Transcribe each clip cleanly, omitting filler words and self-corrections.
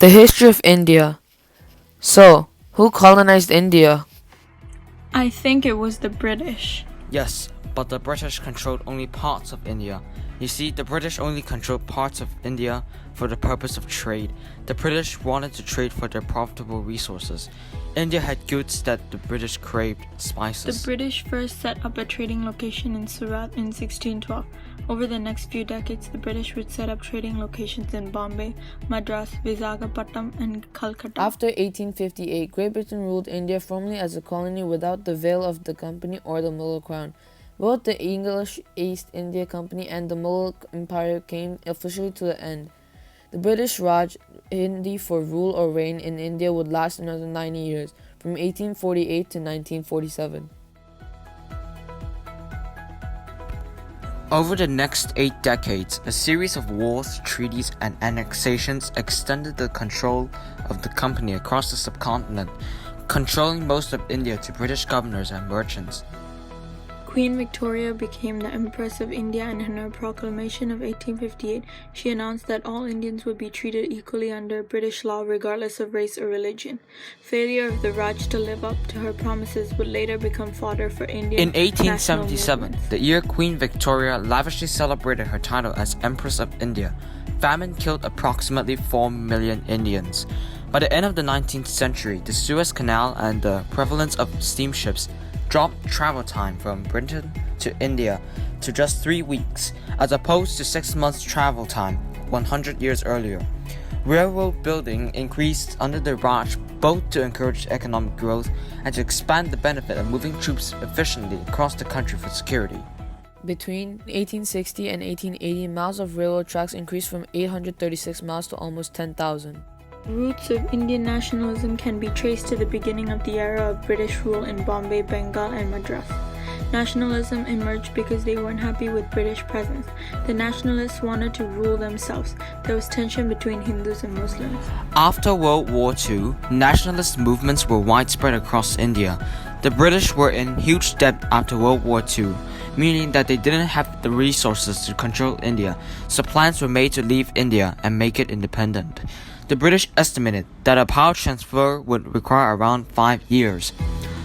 The history of India. So, who colonized India? I think it was the British. Yes, but the British controlled only parts of India. You see, the British only controlled parts of India for the purpose of trade. The British wanted to trade for their profitable resources. India had goods that the British craved, The spices. British first set up a trading location in Surat in 1612. Over the next few decades, the British would set up trading locations in Bombay, Madras, Visakhapatnam, and Calcutta. After 1858, Great Britain ruled India firmly as a colony without the veil of the Company or the Mughal crown. Both the English East India Company and the Mughal Empire came officially to an end. The British Raj, Hindi for rule or reign in India, would last another 90 years, from 1848 to 1947. Over the next 8 decades, a series of wars, treaties, and annexations extended the control of the company across the subcontinent, controlling most of India to British governors and merchants. Queen Victoria became the Empress of India, and in her proclamation of 1858, she announced that all Indians would be treated equally under British law regardless of race or religion. Failure of the Raj to live up to her promises would later become fodder for Indian In national 1877, movements. the year Queen Victoria lavishly celebrated her title as Empress of India, famine killed approximately 4 million Indians. By the end of the 19th century, the Suez Canal and the prevalence of steamships dropped travel time from Britain to India to just 3 weeks, as opposed to 6 months travel time 100 years earlier. Railroad building increased under the Raj both to encourage economic growth and to expand the benefit of moving troops efficiently across the country for security. Between 1860 and 1880, miles of railroad tracks increased from 836 miles to almost 10,000. The roots of Indian nationalism can be traced to the beginning of the era of British rule in Bombay, Bengal, and Madras. Nationalism emerged because they weren't happy with British presence. The nationalists wanted to rule themselves. There was tension between Hindus and Muslims. After World War II, nationalist movements were widespread across India. The British were in huge debt after World War II, meaning that they didn't have the resources to control India, so plans were made to leave India and make it independent. The British estimated that a power transfer would require around 5 years.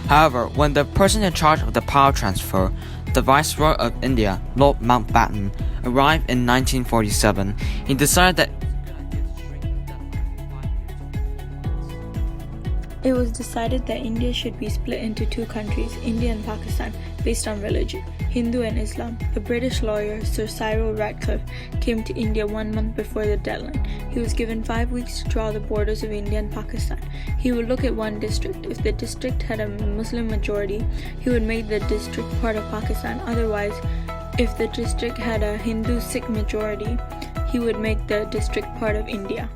However, when the person in charge of the power transfer, the Viceroy of India, Lord Mountbatten, arrived in 1947, he decided that It was decided that India should be split into two countries, India and Pakistan, based on religion, Hindu and Islam. The British lawyer, Sir Cyril Ratcliffe, came to India 1 month before the deadline. He was given 5 weeks to draw the borders of India and Pakistan. He would look at one district. If the district had a Muslim majority, he would make the district part of Pakistan. Otherwise, if the district had a Hindu Sikh majority, he would make the district part of India.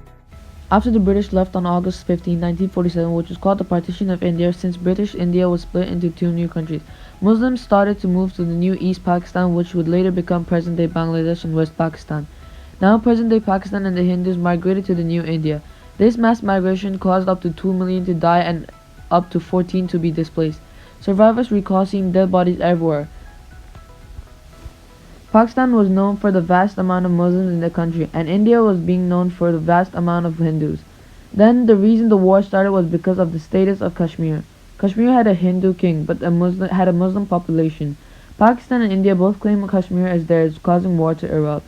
After the British left on August 15, 1947, which was called the Partition of India, since British India was split into two new countries, Muslims started to move to the new East Pakistan, which would later become present-day Bangladesh and West Pakistan. Now present-day Pakistan and the Hindus migrated to the new India. This mass migration caused up to 2 million to die and up to 14 to be displaced. Survivors recall seeing dead bodies everywhere. Pakistan was known for the vast amount of Muslims in the country, and India was being known for the vast amount of Hindus. Then the reason the war started was because of the status of Kashmir. Kashmir had a Hindu king, but had a Muslim population. Pakistan and India both claim Kashmir as theirs, causing war to erupt.